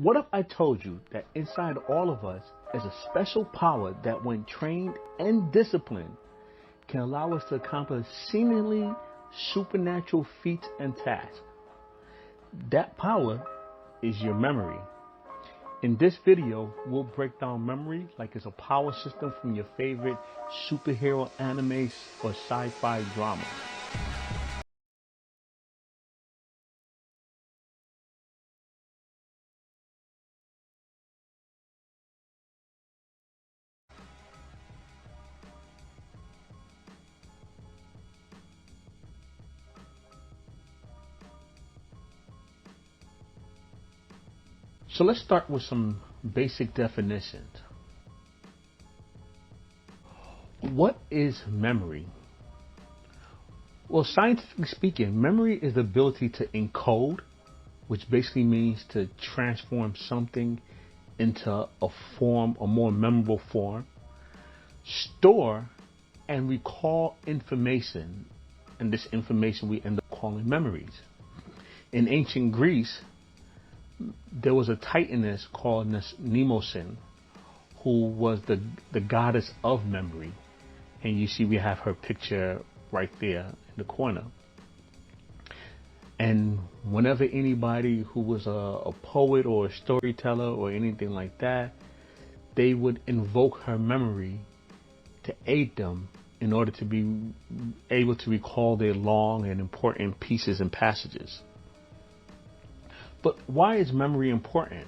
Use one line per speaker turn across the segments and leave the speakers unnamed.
What if I told you that inside all of us is a special power that, when trained and disciplined, can allow us to accomplish seemingly supernatural feats and tasks? That power is your memory. In this video, we'll break down memory like it's a power system from your favorite superhero animes or sci-fi drama. So let's start with some basic definitions. What is memory? Well, scientifically speaking, memory is the ability to encode, which basically means to transform something into a form, a more memorable form, store and recall information, and this information we end up calling memories. In ancient Greece, there was a titaness called Mnemosyne, who was the goddess of memory. And you see we have her picture right there in the corner. And whenever anybody who was a poet or a storyteller or anything like that, they would invoke her memory to aid them in order to be able to recall their long and important pieces and passages. But why is memory important?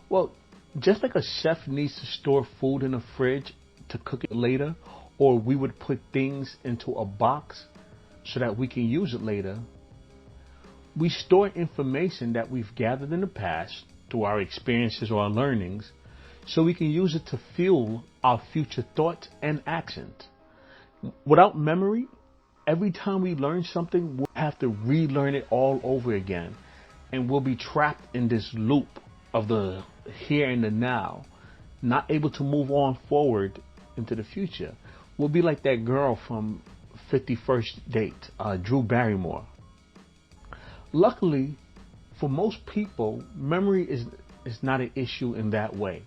Well, just like a chef needs to store food in a fridge to cook it later, or we would put things into a box so that we can use it later, we store information that we've gathered in the past through our experiences or our learnings so we can use it to fuel our future thoughts and actions. Without memory, every time we learn something, we'll have to relearn it all over again. And we'll be trapped in this loop of the here and the now, not able to move on forward into the future. We'll be like that girl from 51st Date, Drew Barrymore. Luckily, for most people, memory is not an issue in that way.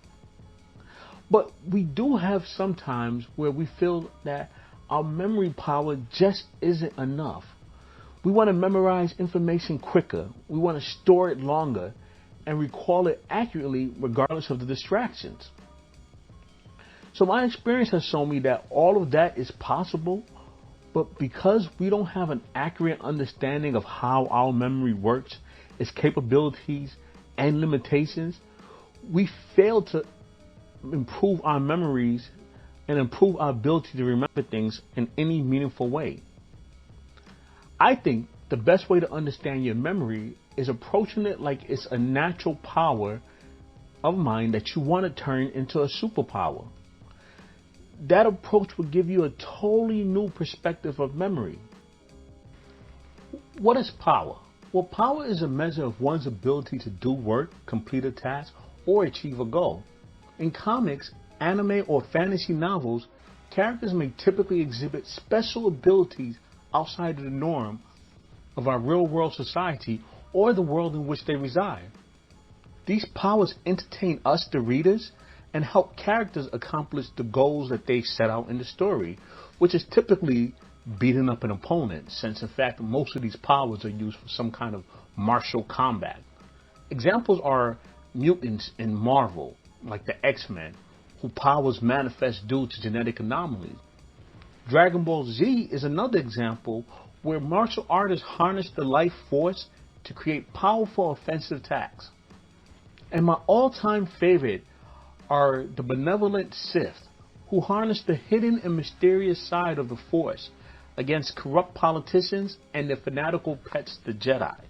But we do have some times where we feel that our memory power just isn't enough. We want to memorize information quicker. We want to store it longer and recall it accurately regardless of the distractions. So my experience has shown me that all of that is possible, but because we don't have an accurate understanding of how our memory works, its capabilities and limitations, we fail to improve our memories and improve our ability to remember things in any meaningful way. I think the best way to understand your memory is approaching it like it's a natural power of mind that you want to turn into a superpower. That approach will give you a totally new perspective of memory. What is power? Well, power is a measure of one's ability to do work, complete a task, or achieve a goal. In comics, anime, or fantasy novels, characters may typically exhibit special abilities outside of the norm of our real-world society or the world in which they reside. These powers entertain us, the readers, and help characters accomplish the goals that they set out in the story, which is typically beating up an opponent, since in fact most of these powers are used for some kind of martial combat. Examples are mutants in Marvel, like the X-Men, whose powers manifest due to genetic anomalies. Dragon Ball Z is another example where martial artists harness the life force to create powerful offensive attacks. And my all-time favorite are the benevolent Sith, who harness the hidden and mysterious side of the Force against corrupt politicians and their fanatical pets, the Jedi.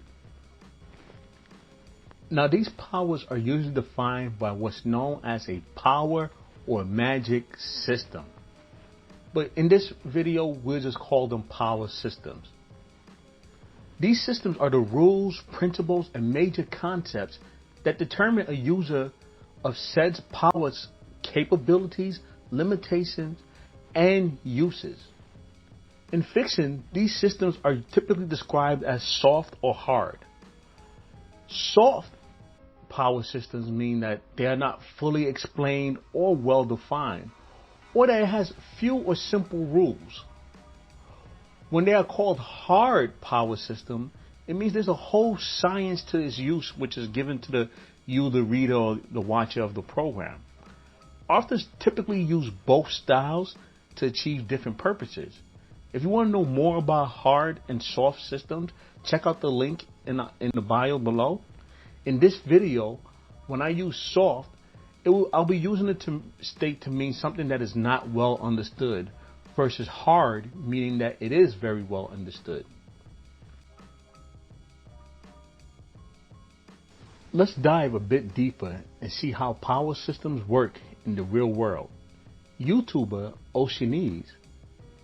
Now, these powers are usually defined by what's known as a power or magic system. But in this video, we'll just call them power systems. These systems are the rules, principles, and major concepts that determine a user of said power's capabilities, limitations, and uses. In fiction, these systems are typically described as soft or hard. Soft power systems mean that they are not fully explained or well defined, or that it has few or simple rules. When they are called hard power system, it means there's a whole science to its use, which is given to the reader or the watcher of the program. Authors typically use both styles to achieve different purposes. If you want to know more about hard and soft systems, check out the link in the bio below. In this video, when I use soft, I'll be using it to state to mean something that is not well understood, versus hard, meaning that it is very well understood. Let's dive a bit deeper and see how power systems work in the real world. YouTuber Oceanese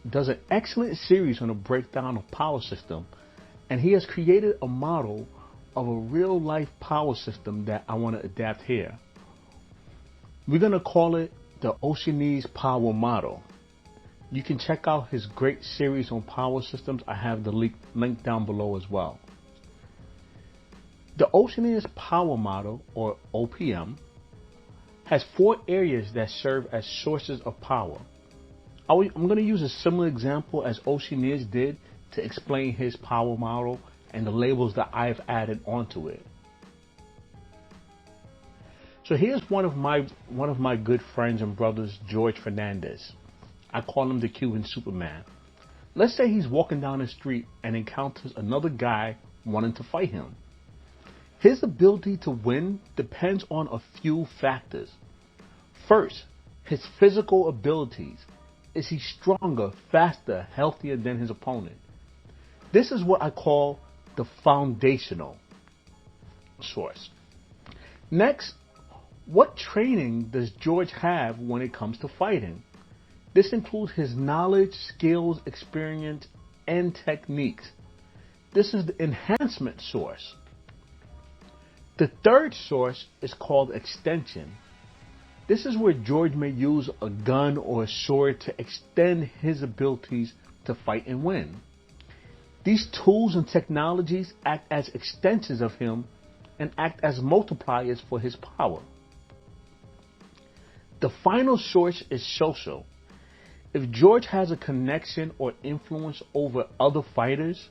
does an excellent series on a breakdown of power system, and he has created a model of a real life power system that I want to adapt here. We're going to call it the Oceanese power model. You can check out his great series on power systems. I have the link down below as well. The Oceanese power model, or OPM, has 4 areas that serve as sources of power. I'm going to use a similar example as Oceanese did to explain his power model and the labels that I've added onto it. So here's one of my good friends and brothers, George Fernandez. I call him the Cuban Superman. Let's say he's walking down the street and encounters another guy wanting to fight him. His ability to win depends on a few factors. First, his physical abilities. Is he stronger, faster, healthier than his opponent? This is what I call the foundational source. Next, what training does George have when it comes to fighting? This includes his knowledge, skills, experience, and techniques. This is the enhancement source. The third source is called extension. This is where George may use a gun or a sword to extend his abilities to fight and win. These tools and technologies act as extensions of him and act as multipliers for his power. The final source is social. If George has a connection or influence over other fighters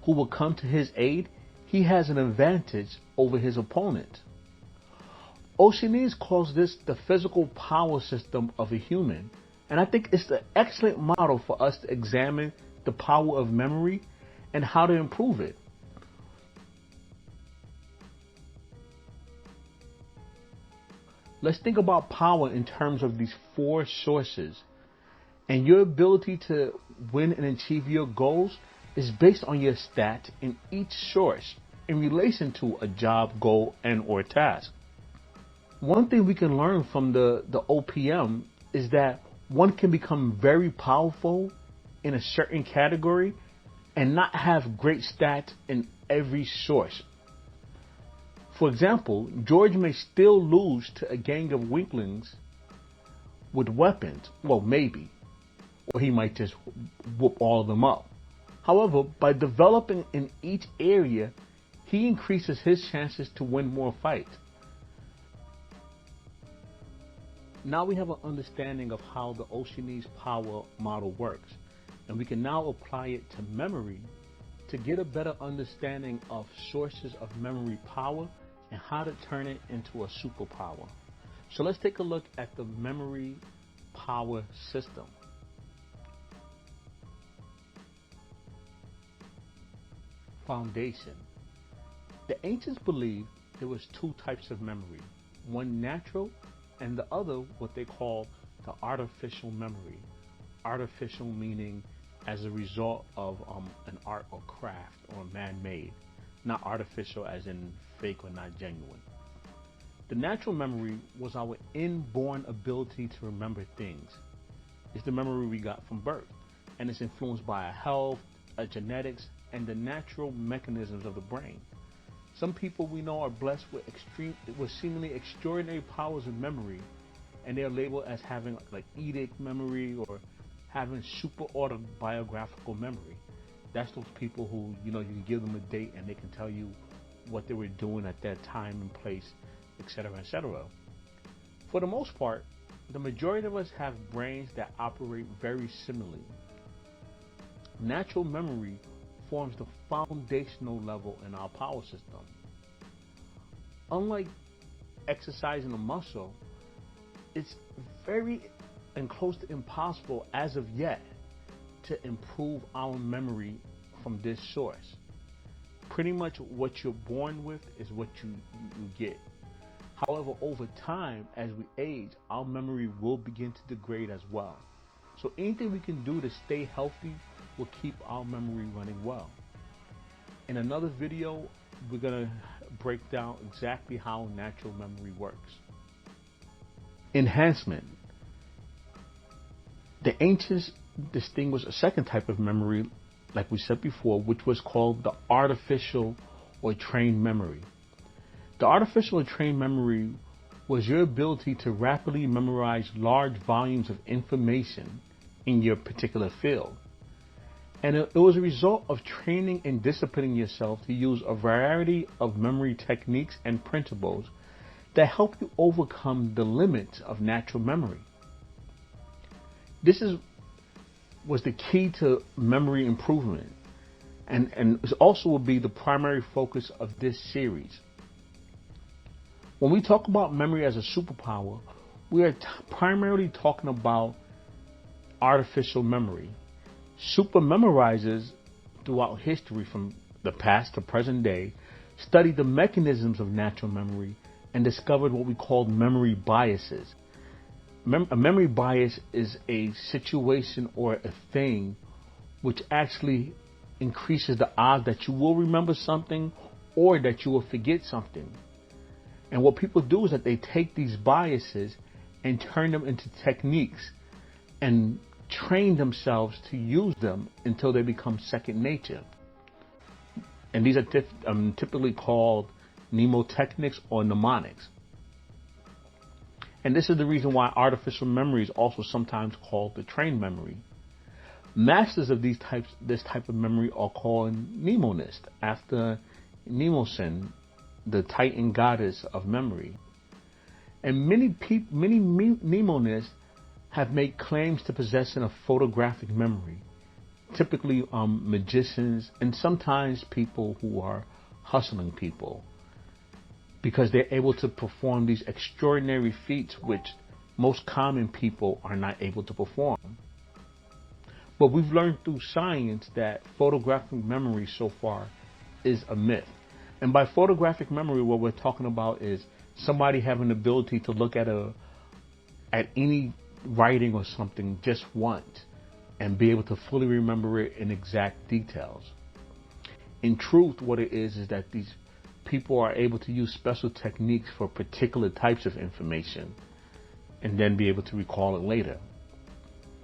who will come to his aid, he has an advantage over his opponent. Oceanese calls this the physical power system of a human, and I think it's an excellent model for us to examine the power of memory and how to improve it. Let's think about power in terms of these 4 sources, and your ability to win and achieve your goals is based on your stats in each source in relation to a job, goal, and or task. One thing we can learn from the OPM is that one can become very powerful in a certain category and not have great stats in every source. For example, George may still lose to a gang of weaklings with weapons. Well, maybe. Or he might just whoop all of them up. However, by developing in each area, he increases his chances to win more fights. Now we have an understanding of how the Oceanese power model works, and we can now apply it to memory to get a better understanding of sources of memory power and how to turn it into a superpower. So let's take a look at the memory power system. Foundation. The ancients believed there was 2 types of memory, one natural and the other what they call the artificial memory. Artificial meaning as a result of an art or craft or man-made, not artificial as in fake or not genuine. The natural memory was our inborn ability to remember things. It's the memory we got from birth, and it's influenced by our health, our genetics, and the natural mechanisms of the brain. Some people we know are blessed with seemingly extraordinary powers of memory, and they are labeled as having like edict memory or having super autobiographical memory. That's those people who, you can give them a date and they can tell you what they were doing at that time and place etc., etc. For the most part, the majority of us have brains that operate very similarly. Natural memory forms the foundational level in our power system. Unlike exercising a muscle, it's very and close to impossible as of yet to improve our memory from this source. Pretty much what you're born with is what you get. However, over time, as we age, our memory will begin to degrade as well. So anything we can do to stay healthy will keep our memory running well. In another video, we're going to break down exactly how natural memory works. Enhancement. The ancients distinguished a second type of memory, like we said before, which was called the artificial or trained memory. The artificial or trained memory was your ability to rapidly memorize large volumes of information in your particular field. And it was a result of training and disciplining yourself to use a variety of memory techniques and principles that help you overcome the limits of natural memory. This was the key to memory improvement, and also will be the primary focus of this series. When we talk about memory as a superpower, we are primarily talking about artificial memory. Super memorizers throughout history, from the past to present day, studied the mechanisms of natural memory and discovered what we call memory biases. A memory bias is a situation or a thing which actually increases the odds that you will remember something or that you will forget something. And what people do is that they take these biases and turn them into techniques and train themselves to use them until they become second nature. And these are typically called mnemotechnics or mnemonics. And this is the reason why artificial memory is also sometimes called the trained memory. Masters of this type of memory are called mnemonists, after Mnemosyne, the Titan goddess of memory. And many mnemonists have made claims to possessing a photographic memory, typically magicians and sometimes people who are hustling people, because they're able to perform these extraordinary feats which most common people are not able to perform. But we've learned through science that photographic memory so far is a myth. And by photographic memory, what we're talking about is somebody having the ability to look at any writing or something just once and be able to fully remember it in exact details. In truth, what it is that these people are able to use special techniques for particular types of information and then be able to recall it later.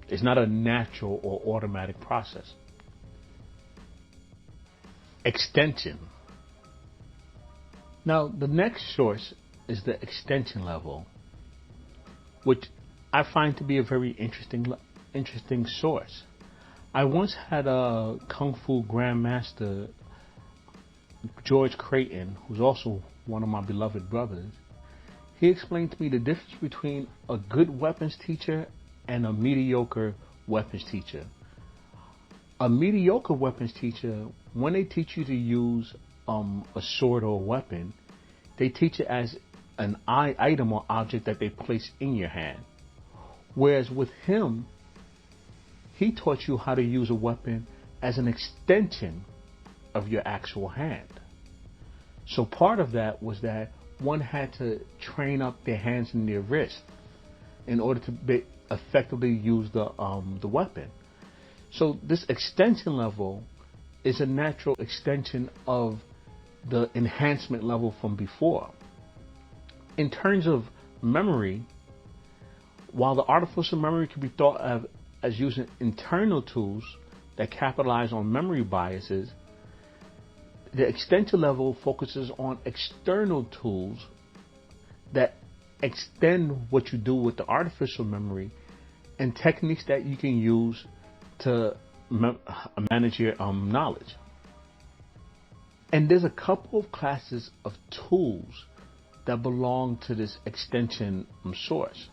It's not a natural or automatic process. Extension. Now, the next source is the extension level, which I find to be a very interesting source. I once had a Kung Fu Grandmaster, George Creighton, who's also one of my beloved brothers. He explained to me the difference between a good weapons teacher and a mediocre weapons teacher. A mediocre weapons teacher, when they teach you to use a sword or a weapon, they teach it as an item or object that they place in your hand. Whereas with him, he taught you how to use a weapon as an extension of your actual hand. So part of that was that one had to train up their hands and their wrists in order to effectively use the weapon. So this extension level is a natural extension of the enhancement level from before. In terms of memory, while the artificial memory can be thought of as using internal tools that capitalize on memory biases, the extension level focuses on external tools that extend what you do with the artificial memory and techniques that you can use to manage your knowledge. And there's a couple of classes of tools that belong to this extension source.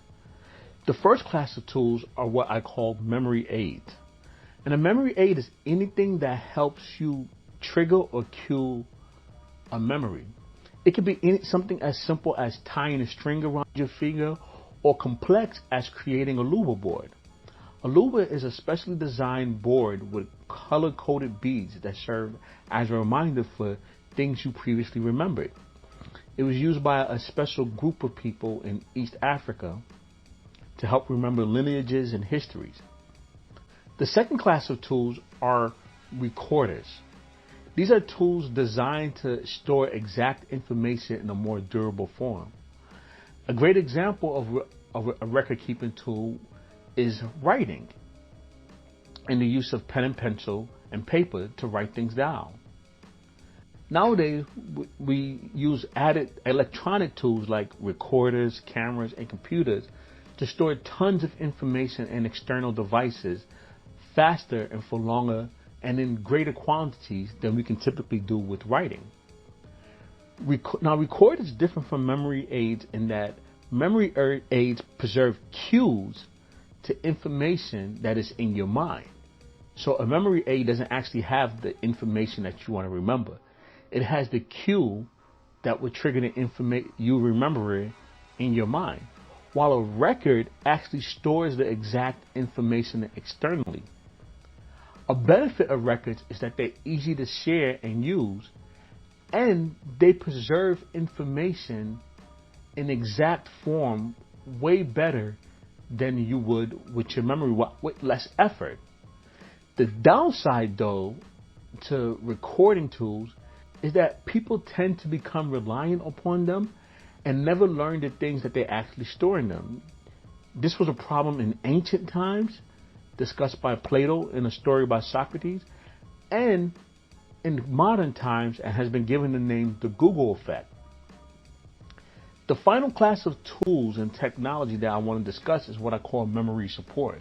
The first class of tools are what I call memory aids. And a memory aid is anything that helps you trigger or cue a memory. It could be something as simple as tying a string around your finger or complex as creating a Luba board. A Luba is a specially designed board with color-coded beads that serve as a reminder for things you previously remembered. It was used by a special group of people in East Africa to help remember lineages and histories. The second class of tools are recorders. These are tools designed to store exact information in a more durable form. A great example of a record-keeping tool is writing, and the use of pen and pencil and paper to write things down. Nowadays, we use added electronic tools like recorders, cameras, and computers to store tons of information in external devices faster and for longer and in greater quantities than we can typically do with writing. Now, record is different from memory aids in that memory aids preserve cues to information that is in your mind. So a memory aid doesn't actually have the information that you want to remember. It has the cue that would trigger the information you remember it in your mind, while a record actually stores the exact information externally. A benefit of records is that they're easy to share and use, and they preserve information in exact form way better than you would with your memory with less effort. The downside, though, to recording tools is that people tend to become reliant upon them and never learn the things that they actually store in them. This was a problem in ancient times, discussed by Plato in a story by Socrates, and in modern times, and has been given the name the Google effect. The final class of tools and technology that I want to discuss is what I call memory support.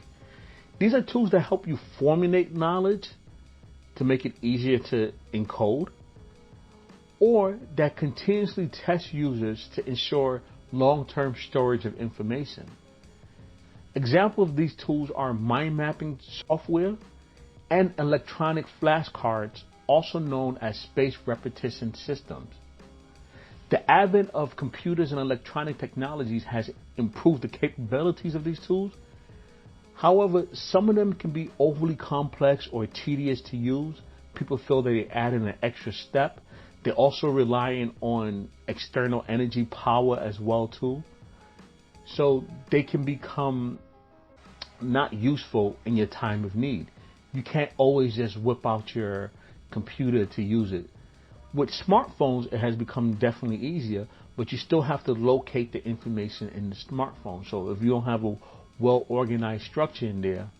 These are tools that help you formulate knowledge to make it easier to encode, or that continuously test users to ensure long-term storage of information. Examples of these tools are mind mapping software and electronic flashcards, also known as space repetition systems. The advent of computers and electronic technologies has improved the capabilities of these tools. However, some of them can be overly complex or tedious to use. People feel that they add in an extra step. They're also relying on external energy power as well too. So they can become not useful in your time of need. You can't always just whip out your computer to use it. With smartphones, it has become definitely easier, but you still have to locate the information in the smartphone. So if you don't have a well-organized structure in there,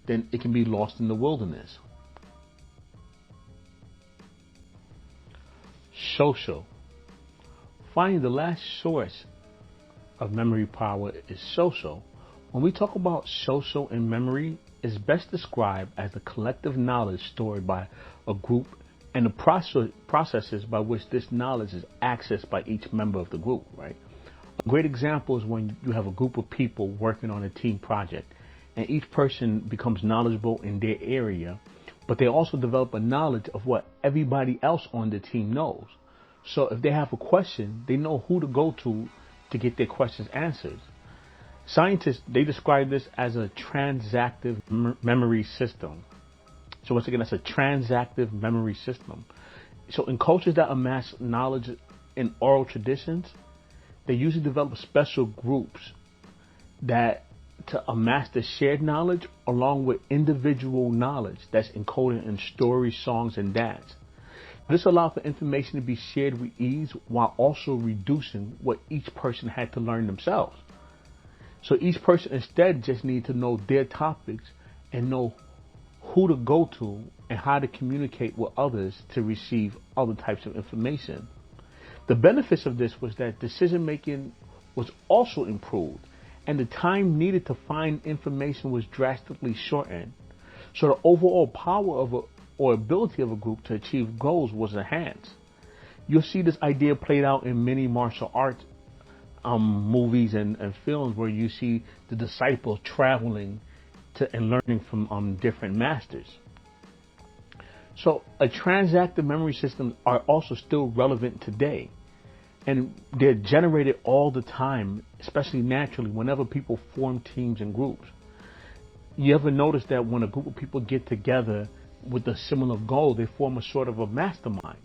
then it can be lost in the wilderness. Social. Finally, the last source of memory power is social. When we talk about social and memory, it's best described as the collective knowledge stored by a group and the processes by which this knowledge is accessed by each member of the group, right? A great example is when you have a group of people working on a team project, and each person becomes knowledgeable in their area, but they also develop a knowledge of what everybody else on the team knows. So if they have a question, they know who to go to get their questions answered. Scientists, they describe this as a transactive memory system. So once again, that's a transactive memory system. So in cultures that amass knowledge in oral traditions, they usually develop special groups that to amass the shared knowledge along with individual knowledge that's encoded in stories, songs, and dance. This allows for information to be shared with ease while also reducing what each person had to learn themselves. So each person instead just needs to know their topics and know who to go to and how to communicate with others to receive other types of information. The benefits of this was that decision making was also improved, and the time needed to find information was drastically shortened. So the overall power or ability of a group to achieve goals was enhanced. You'll see this idea played out in many martial arts movies and films where you see the disciples traveling to and learning from different masters. So a transactive memory systems are also still relevant today, and they're generated all the time, especially naturally whenever people form teams and groups. You ever notice that when a group of people get together with a similar goal, they form a sort of a mastermind?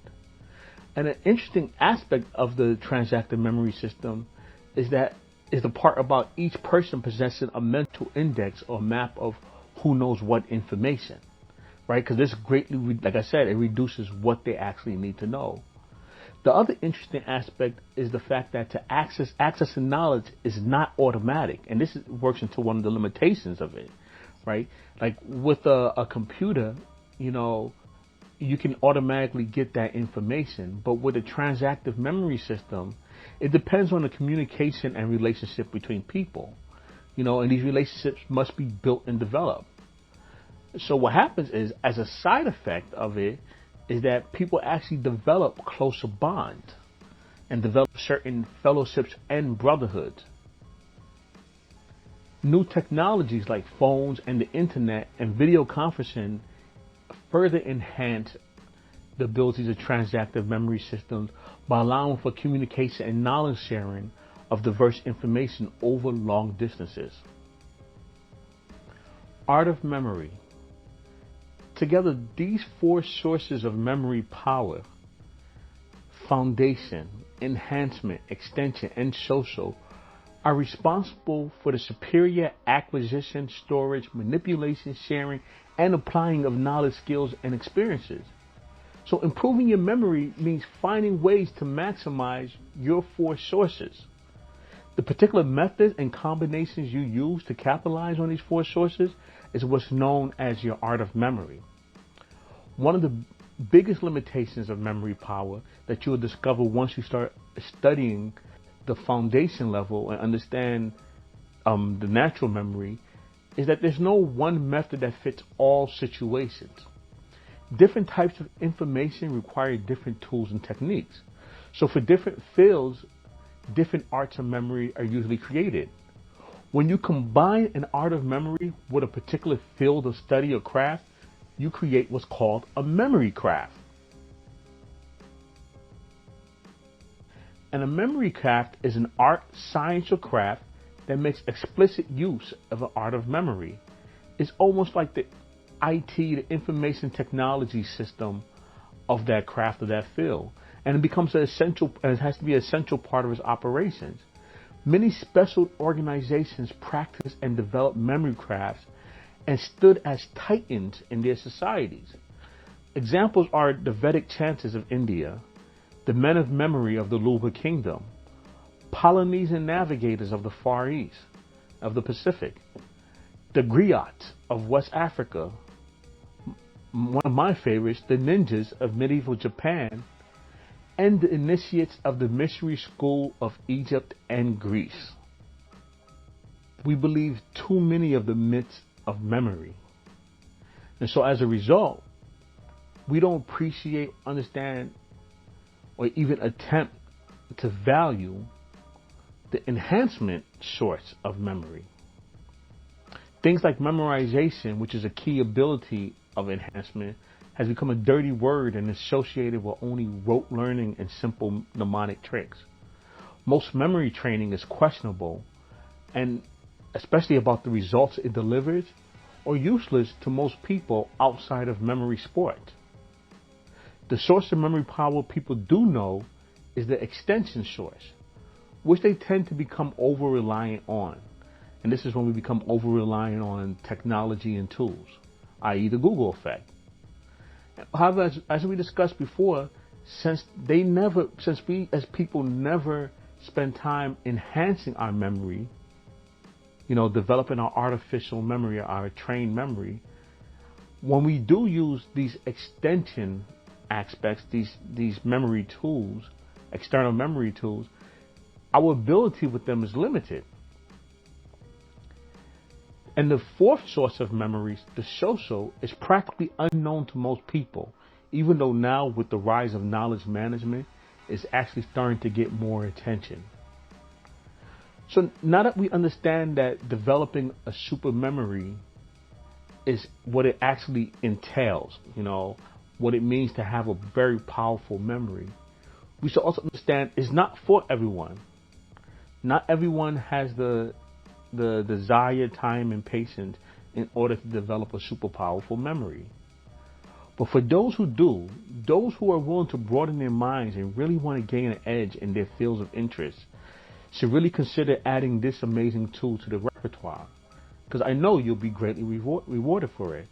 And an interesting aspect of the transactive memory system is the part about each person possessing a mental index or map of who knows what information, right? Because this greatly, like I said, it reduces what they actually need to know. The other interesting aspect is the fact that to accessing knowledge is not automatic, and works into one of the limitations of it, right? Like with a computer, you can automatically get that information, but with a transactive memory system, it depends on the communication and relationship between people, and these relationships must be built and developed. So what happens is, as a side effect of it, is that people actually develop closer bonds and develop certain fellowships and brotherhoods. New technologies like phones and the internet and video conferencing further enhance the abilities of transactive memory systems by allowing for communication and knowledge sharing of diverse information over long distances. Art of memory. Together, these four sources of memory power, foundation, enhancement, extension, and social, are responsible for the superior acquisition, storage, manipulation, sharing, and applying of knowledge, skills, and experiences. So improving your memory means finding ways to maximize your four sources. The particular methods and combinations you use to capitalize on these four sources is what's known as your art of memory. One of the biggest limitations of memory power that you will discover once you start studying the foundation level and understand the natural memory is that there's no one method that fits all situations. Different types of information require different tools and techniques. So for different fields, different arts of memory are usually created. When you combine an art of memory with a particular field of study or craft, you create what's called a memory craft. And a memory craft is an art, science, or craft that makes explicit use of an art of memory. It's almost like the IT, the information technology system of that craft or that field. And it becomes it has to be an essential part of its operations. Many special organizations practice and develop memory crafts and stood as titans in their societies. Examples are the Vedic chances of India, the men of memory of the Luba Kingdom, Polynesian navigators of the Far East, of the Pacific, the griots of West Africa, one of my favorites, the ninjas of medieval Japan, and the initiates of the mystery school of Egypt and Greece. We believe too many of the myths of memory. And so as a result, we don't appreciate, understand, or even attempt to value the enhancement source of memory. Things like memorization, which is a key ability of enhancement, has become a dirty word and associated with only rote learning and simple mnemonic tricks. Most memory training is questionable, and especially about the results it delivers, or useless to most people outside of memory sport. The source of memory power people do know is the extension source, which they tend to become over-reliant on. And this is when we become over-reliant on technology and tools, i.e. the Google effect. However, as we discussed before, since we as people never spend time enhancing our memory, developing our artificial memory, our trained memory, when we do use these extension aspects, these memory tools, external memory tools, our ability with them is limited. And the fourth source of memories, the social, is practically unknown to most people, even though now with the rise of knowledge management, it's actually starting to get more attention. So now that we understand that developing a super memory is what it actually entails, what it means to have a very powerful memory, we should also understand it's not for everyone. Not everyone has the desired time and patience in order to develop a super powerful memory. But for those who do, those who are willing to broaden their minds and really want to gain an edge in their fields of interest, should really consider adding this amazing tool to the repertoire, because I know you'll be greatly rewarded for it.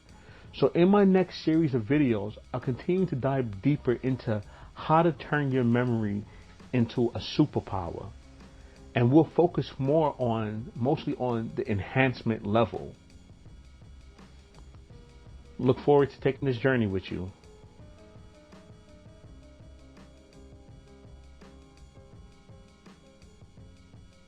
So in my next series of videos, I'll continue to dive deeper into how to turn your memory into a superpower. And we'll focus mostly on the enhancement level. Look forward to taking this journey with you.